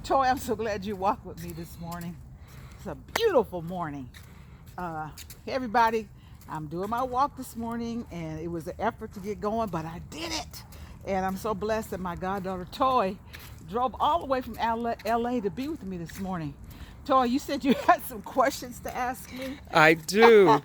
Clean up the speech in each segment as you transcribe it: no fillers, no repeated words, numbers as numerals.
Toy, I'm so glad you walked with me this morning. It's a beautiful morning. Hey everybody, I'm doing my walk this morning and it was an effort to get going, but I did it. And I'm so blessed that my goddaughter Toy drove all the way from LA to be with me this morning. Toy, you said you had some questions to ask me. I do.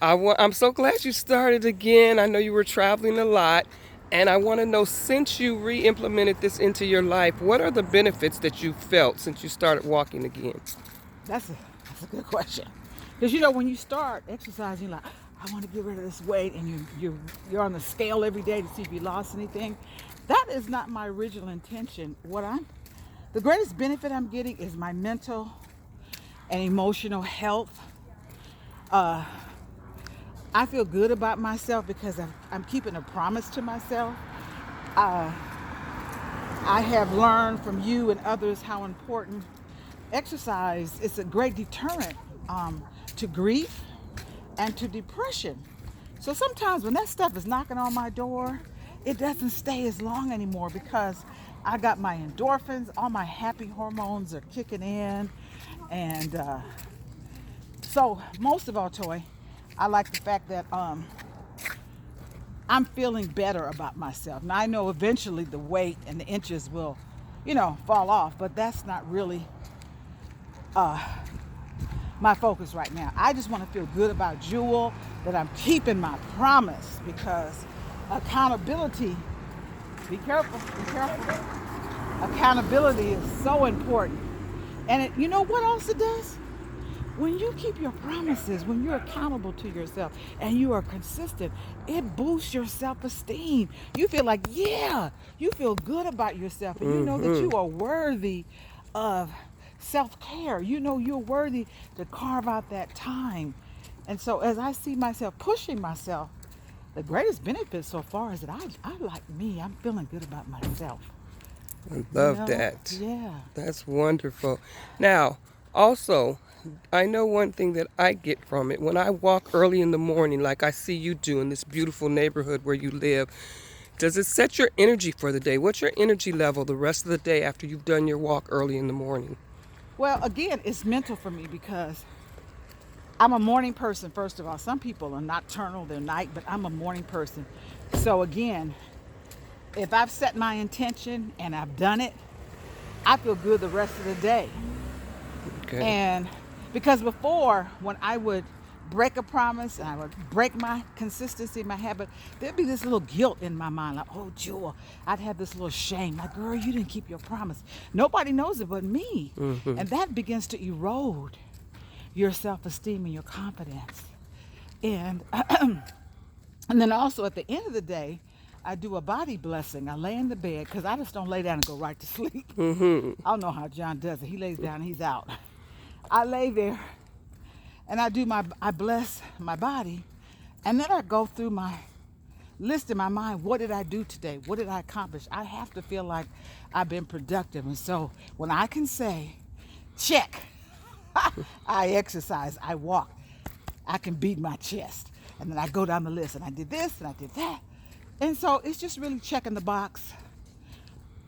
I'm so glad you started again. I know you were traveling a lot, and I want to know, since you re-implemented this into your life, what are the benefits that you felt since you started walking again? That's a good question. Because you know when you start exercising, you're like, I want to get rid of this weight, and you're on the scale every day to see if you lost anything. That is not my original intention. The greatest benefit I'm getting is my mental and emotional health. I feel good about myself because I'm keeping a promise to myself. I have learned from you and others how important exercise is. A great deterrent to grief and to depression. So sometimes when that stuff is knocking on my door, it doesn't stay as long anymore because I got my endorphins, all my happy hormones are kicking in. And so most of all, Toy, I like the fact that I'm feeling better about myself. Now I know eventually the weight and the inches will, fall off, but that's not really my focus right now. I just want to feel good about Jewel, that I'm keeping my promise, because accountability, be careful, accountability is so important. And you know what else it does? When you keep your promises, when you're accountable to yourself and you are consistent, it boosts your self-esteem. You feel like, you feel good about yourself, and you know that you are worthy of self-care. You know you're worthy to carve out that time. And so as I see myself pushing myself, the greatest benefit so far is that I like me. I'm feeling good about myself. I love that. Yeah. That's wonderful. Now, also, I know one thing that I get from it. When I walk early in the morning, like I see you do in this beautiful neighborhood where you live, does it set your energy for the day? What's your energy level the rest of the day after you've done your walk early in the morning? Well, again, it's mental for me because I'm a morning person, first of all. Some people are nocturnal, they're night, but I'm a morning person. So again, if I've set my intention and I've done it, I feel good the rest of the day. Okay. And because before, when I would break a promise and I would break my consistency, my habit, there'd be this little guilt in my mind, like, oh, Jewel, I'd have this little shame, like, girl, you didn't keep your promise. Nobody knows it but me. And that begins to erode your self-esteem and your confidence. And and then also at the end of the day, I do a body blessing. I lay in the bed because I just don't lay down and go right to sleep. I don't know how John does it. He lays down and he's out. I lay there and I bless my body, and then I go through my list in my mind. What did I do today? What did I accomplish? I have to feel like I've been productive. And so when I can say, check, I exercise, I walk, I can beat my chest. And then I go down the list and I did this and I did that. And so it's just really checking the box,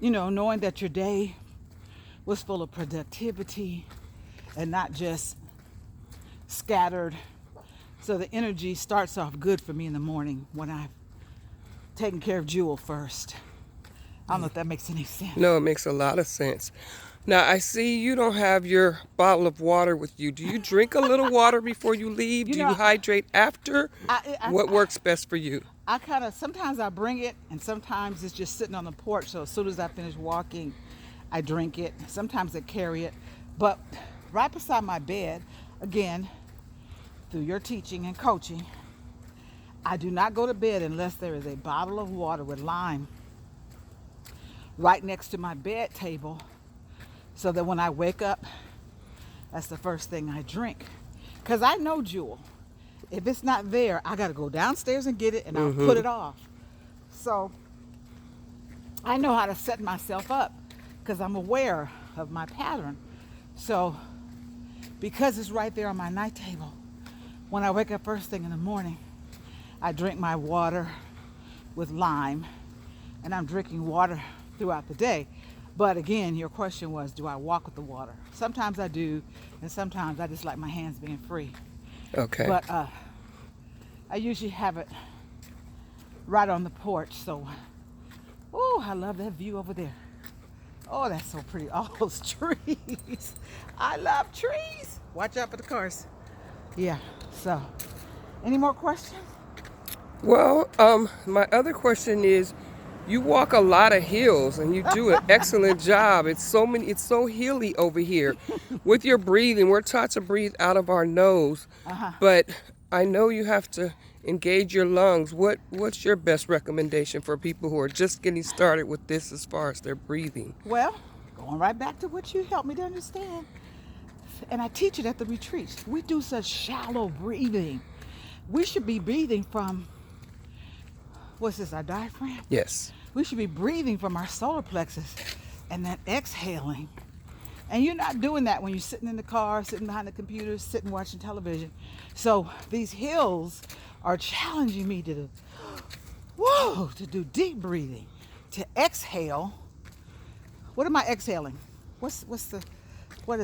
knowing that your day was full of productivity and not just scattered. So the energy starts off good for me in the morning when I've taken care of Jewel first. I don't know if that makes any sense. No, it makes a lot of sense. Now, I see you don't have your bottle of water with you. Do you drink a little water before you leave? Do you hydrate after? What works best for you? Sometimes I bring it, and sometimes it's just sitting on the porch. So as soon as I finish walking, I drink it. Sometimes I carry it. But right beside my bed, again, through your teaching and coaching, I do not go to bed unless there is a bottle of water with lime right next to my bed table, so that when I wake up, that's the first thing I drink. Because I know, Jewel, if it's not there, I got to go downstairs and get it, and I'll put it off. So I know how to set myself up because I'm aware of my pattern. So because it's right there on my night table, when I wake up first thing in the morning, I drink my water with lime, and I'm drinking water throughout the day. But again, your question was, do I walk with the water? Sometimes I do, and sometimes I just like my hands being free. Okay. But I usually have it right on the porch. So, oh, I love that view over there. Oh, that's so pretty. All those trees. I love trees. Watch out for the cars. Yeah. So, any more questions? Well, my other question is, you walk a lot of hills and you do an excellent job. It's so hilly over here. With your breathing, we're taught to breathe out of our nose, but I know you have to engage your lungs. What's your best recommendation for people who are just getting started with this as far as their breathing? Well, going right back to what you helped me to understand. And I teach it at the retreats. We do such shallow breathing. We should be breathing from, what's this, our diaphragm? Yes. We should be breathing from our solar plexus and then exhaling. And you're not doing that when you're sitting in the car, sitting behind the computer, sitting watching television. So these hills are challenging me to do deep breathing, to exhale. What am I exhaling? What is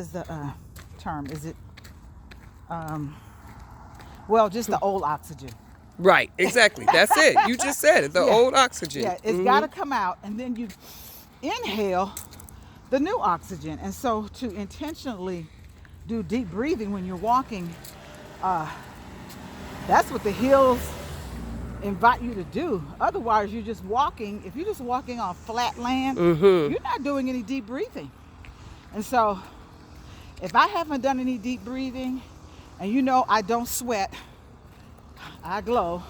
the term? Is it just the old oxygen? Right, exactly. That's it. You just said it. The Yeah. old oxygen. Yeah, it's got to come out, and then you inhale the new oxygen. And so to intentionally do deep breathing when you're walking, that's what the hills invite you to do. Otherwise, you're just walking. If you're just walking on flat land, you're not doing any deep breathing. And so if I haven't done any deep breathing, and you know I don't sweat, I glow.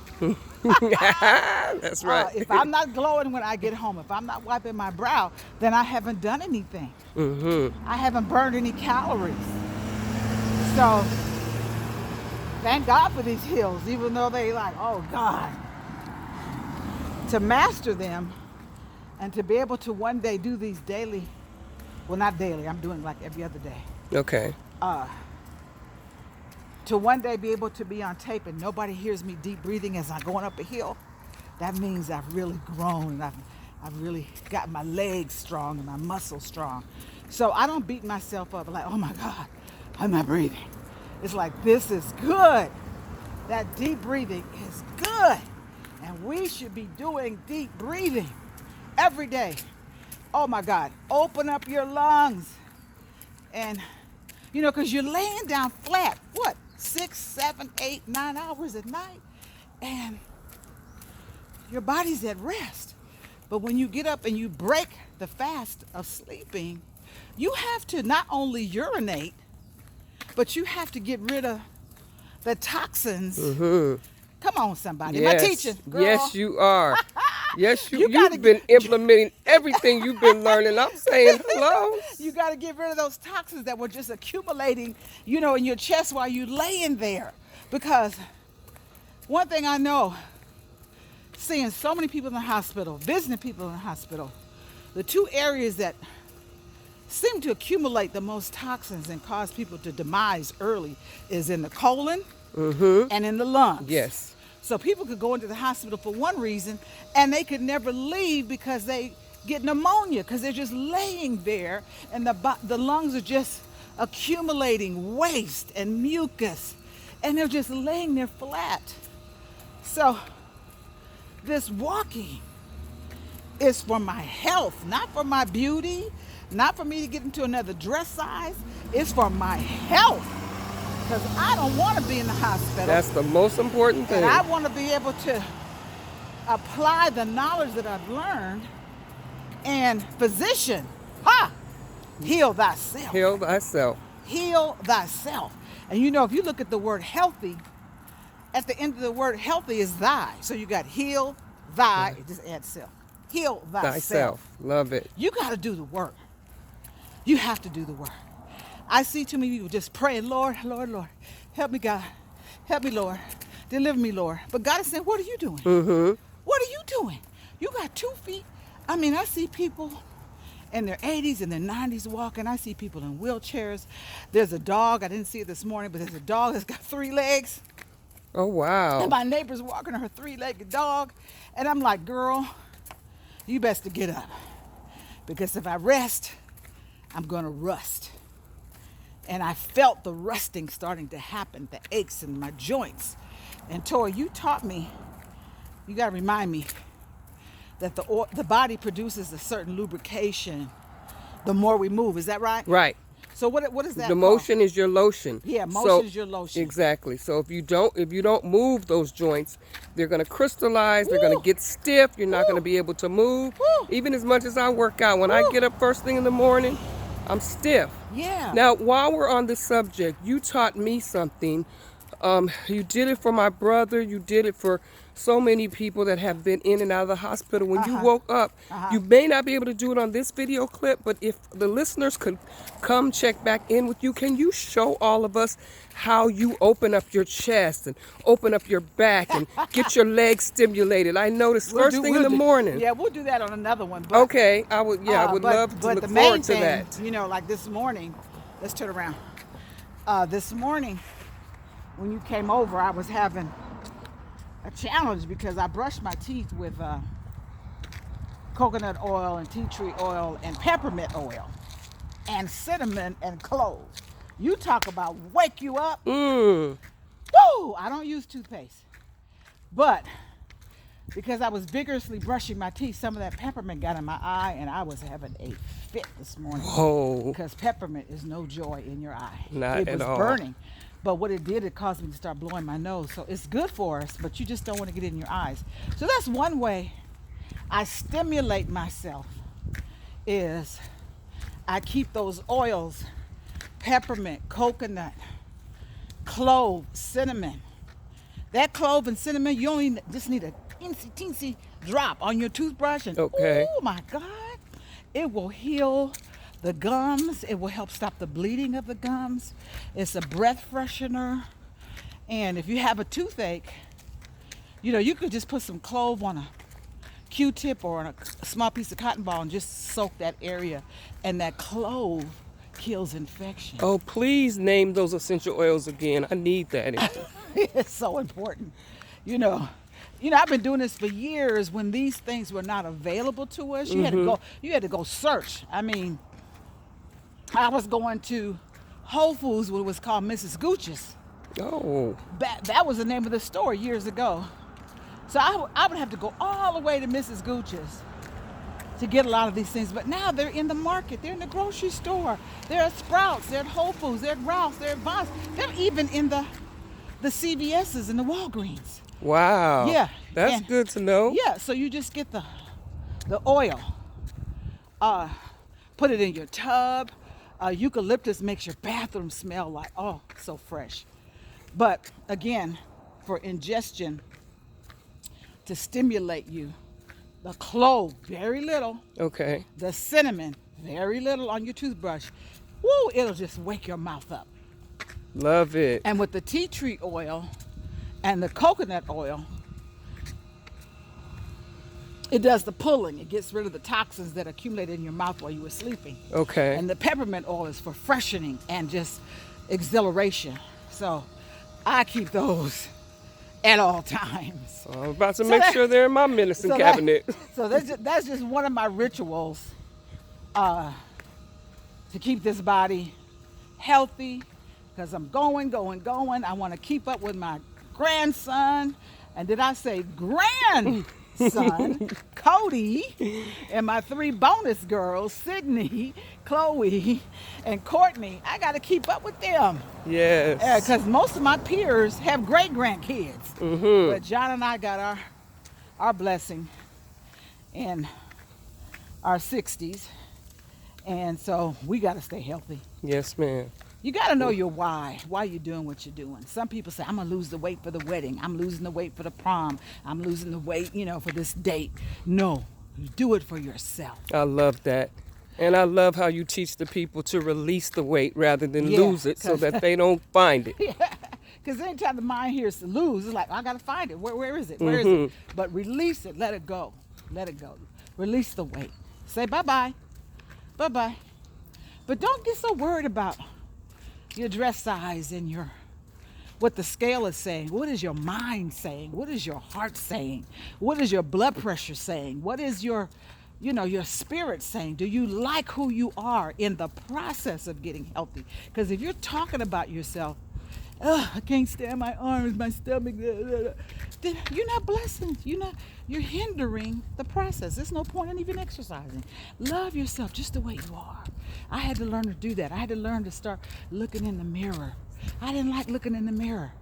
That's right. If I'm not glowing when I get home, if I'm not wiping my brow, then I haven't done anything. I haven't burned any calories. So thank God for these hills, even though they like, oh God. To master them and to be able to one day do these daily, well, not daily, I'm doing like every other day. Okay. To one day be able to be on tape and nobody hears me deep breathing as I'm going up a hill, that means I've really grown. I've really got my legs strong and my muscles strong. So I don't beat myself up like, oh my God, I'm not breathing. It's like, this is good. That deep breathing is good. And we should be doing deep breathing every day. Oh my God, open up your lungs. And, because you're laying down flat, 6, 7, 8, 9 hours at night, and your body's at rest. But when you get up and you break the fast of sleeping, you have to not only urinate, but you have to get rid of the toxins. Come on, somebody. Am I teaching? Girl? Yes, you are. Yes, you've gotta been implementing everything you've been learning. I'm saying hello. You got to get rid of those toxins that were just accumulating, in your chest while you're laying there. Because one thing I know, seeing so many people in the hospital, visiting people in the hospital, the two areas that seem to accumulate the most toxins and cause people to demise early is in the colon and in the lungs. Yes. So people could go into the hospital for one reason and they could never leave because they get pneumonia because they're just laying there and the lungs are just accumulating waste and mucus and they're just laying there flat. So this walking is for my health, not for my beauty, not for me to get into another dress size. It's for my health. Because I don't want to be in the hospital. That's the most important thing. And I want to be able to apply the knowledge that I've learned. And physician, heal thyself. Heal thyself. Heal thyself. And if you look at the word healthy, at the end of the word healthy is thy. So you got heal, thy, it just adds self. Heal thyself. Love it. You got to do the work. You have to do the work. I see too many people just praying, Lord, Lord, Lord, help me, God. Help me, Lord. Deliver me, Lord. But God is saying, what are you doing? What are you doing? You got 2 feet. I mean, I see people in their 80s and their 90s walking. I see people in wheelchairs. There's a dog. I didn't see it this morning, but there's a dog that's got 3 legs. Oh, wow. And my neighbor's walking her 3-legged dog. And I'm like, girl, you best to get up. Because if I rest, I'm going to rust. And I felt the rusting starting to happen, the aches in my joints. And Tori, you taught me, you got to remind me that the body produces a certain lubrication the more we move. Is that right? Right. So what is that The called? motion is your lotion. Yeah, motion is your lotion. Exactly. So if you don't move those joints, they're going to crystallize. Woo! They're going to get stiff. You're not Woo! going to be able to move. Woo! Even as much as I work out, when I Woo! get up first thing in the morning, I'm stiff. Yeah. Now, while we're on this subject, you taught me something. You did it for my brother. You did it for so many people that have been in and out of the hospital. When you woke up, you may not be able to do it on this video clip, but if the listeners could come check back in with you, can you show all of us how you open up your chest and open up your back and get your legs stimulated? I noticed first thing in the morning. Yeah, we'll do that on another one. But, Okay, I would love to look forward to that. You know, like this morning, let's turn around. This morning, when you came over, I was having a challenge because I brushed my teeth with coconut oil and tea tree oil and peppermint oil and cinnamon and clove. You talk about wake you up. Woo! I don't use toothpaste. But because I was vigorously brushing my teeth, some of that peppermint got in my eye and I was having a fit this morning. Whoa. Because peppermint is no joy in your eye. Not it was at all. burning. But what it did, it caused me to start blowing my nose. So it's good for us, but you just don't want to get it in your eyes. So that's one way I stimulate myself, is I keep those oils, peppermint, coconut, clove, cinnamon. That clove and cinnamon, you only just need a teensy drop on your toothbrush, and Okay. oh my God, it will heal the gums. It will help stop the bleeding of the gums. It's a breath freshener. And if you have a toothache, you know, you could just put some clove on a Q-tip or on a small piece of cotton ball and just soak that area. And that clove kills infection. Oh, please name those essential oils again. I need that. It's so important. You know, I've been doing this for years. When these things were not available to us, you had to go search. I mean, I was going to Whole Foods, what was called Mrs. Gooch's. Oh. That was the name of the store years ago. So I would have to go all the way to Mrs. Gooch's to get a lot of these things. But now they're in the market. They're in the grocery store. They're at Sprouts. They're at Whole Foods. They're at Ralph's. They're at Vons. They're even in the CVS's and the Walgreens. Wow. Yeah. That's good to know. Yeah. So you just get the oil. Put it in your tub. Eucalyptus makes your bathroom smell like, oh, so fresh. But again, for ingestion, to stimulate you, the clove, very little. Okay. The cinnamon, very little on your toothbrush. Woo, it'll just wake your mouth up. Love it. And with the tea tree oil and the coconut oil, it does the pulling. It gets rid of the toxins that accumulated in your mouth while you were sleeping. Okay. And the peppermint oil is for freshening and just exhilaration. So I keep those at all times. I'm about to make sure they're in my medicine cabinet. So that's just one of my rituals to keep this body healthy, because I'm going. I want to keep up with my grandson. And did I say grandson? Cody, and my 3 bonus girls, Sydney, Chloe, and Courtney. I got to keep up with them. Yes. Because most of my peers have great grandkids. But John and I got our blessing in our 60s. And so we got to stay healthy. Yes, ma'am. You got to know your why you're doing what you're doing. Some people say, I'm going to lose the weight for the wedding. I'm losing the weight for the prom. I'm losing the weight, for this date. No, you do it for yourself. I love that. And I love how you teach the people to release the weight rather than lose it so that they don't find it. Because anytime the mind hears to lose, it's like, I got to find it. Where is it? Where is it? But release it. Let it go. Let it go. Release the weight. Say bye-bye. Bye-bye. But don't get so worried about your dress size and what the scale is saying. What is your mind saying? What is your heart saying? What is your blood pressure saying? What is your your spirit saying? Do you like who you are in the process of getting healthy? Because if you're talking about yourself, I can't stand my arms, my stomach, then you're not blessing. You're hindering the process. There's no point in even exercising. Love yourself just the way you are. I had to learn to do that. I had to learn to start looking in the mirror. I didn't like looking in the mirror.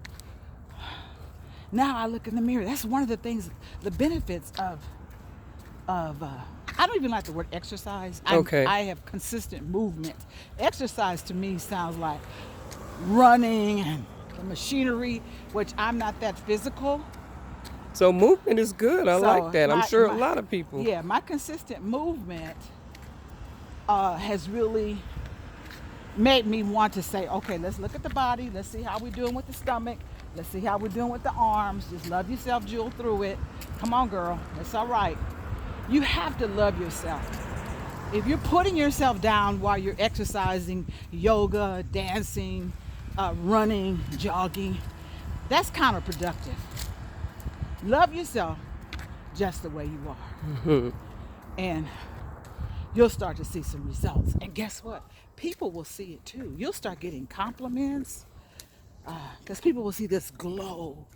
Now I look in the mirror. That's one of the things, the benefits of I don't even like the word exercise. Okay. I have consistent movement. Exercise to me sounds like running and the machinery, which I'm not that physical. So movement is good. I like that. I'm sure a lot of people. Yeah, my consistent movement has really made me want to say, okay, let's look at the body. Let's see how we're doing with the stomach. Let's see how we're doing with the arms. Just love yourself, Jewel, through it. Come on, girl. It's all right. You have to love yourself. If you're putting yourself down while you're exercising, yoga, dancing, running, jogging, that's counterproductive. Love yourself just the way you are. And you'll start to see some results. And guess what? People will see it too. You'll start getting compliments because people will see this glow.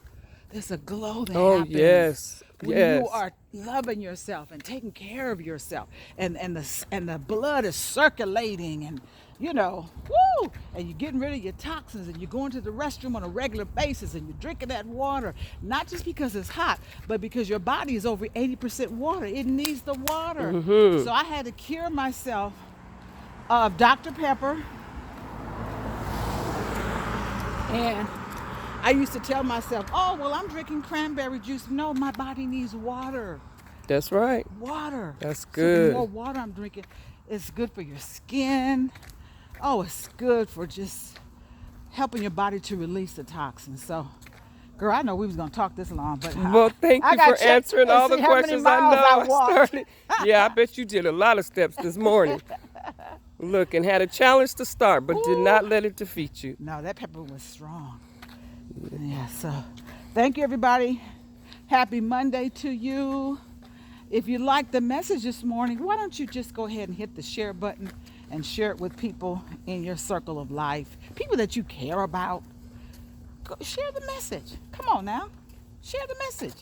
There's a glow that happens. Yes. When Yes. you are loving yourself and taking care of yourself, and the blood is circulating, and woo, and you're getting rid of your toxins, and you're going to the restroom on a regular basis, and you're drinking that water, not just because it's hot, but because your body is over 80% water. It needs the water. So I had to cure myself of Dr. Pepper, and I used to tell myself, oh, well, I'm drinking cranberry juice. No, my body needs water. That's right. Water. That's So good. the more water I'm drinking, it's good for your skin. Oh, it's good for just helping your body to release the toxins. So, girl, I know we was going to talk this long, but Well, thank you for answering all the questions. I know I started. Yeah, I bet you did a lot of steps this morning. Look, and had a challenge to start, but did not let it defeat you. No, that pepper was strong. Yeah, so thank you, everybody. Happy Monday to you. If you like the message this morning, why don't you just go ahead and hit the share button and share it with people in your circle of life, people that you care about. Go share the message. Come on now. Share the message.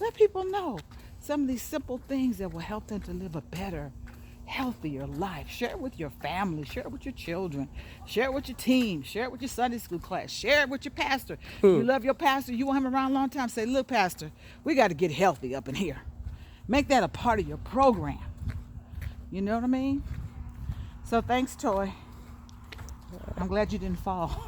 Let people know some of these simple things that will help them to live a better, healthier life. Share it with your family. Share it with your children. Share it with your team. Share it with your Sunday school class. Share it with your pastor. You love your pastor. You want him around a long time. Say, look, pastor, we got to get healthy up in here. Make that a part of your program. You know what I mean? So thanks, Toy. I'm glad you didn't fall.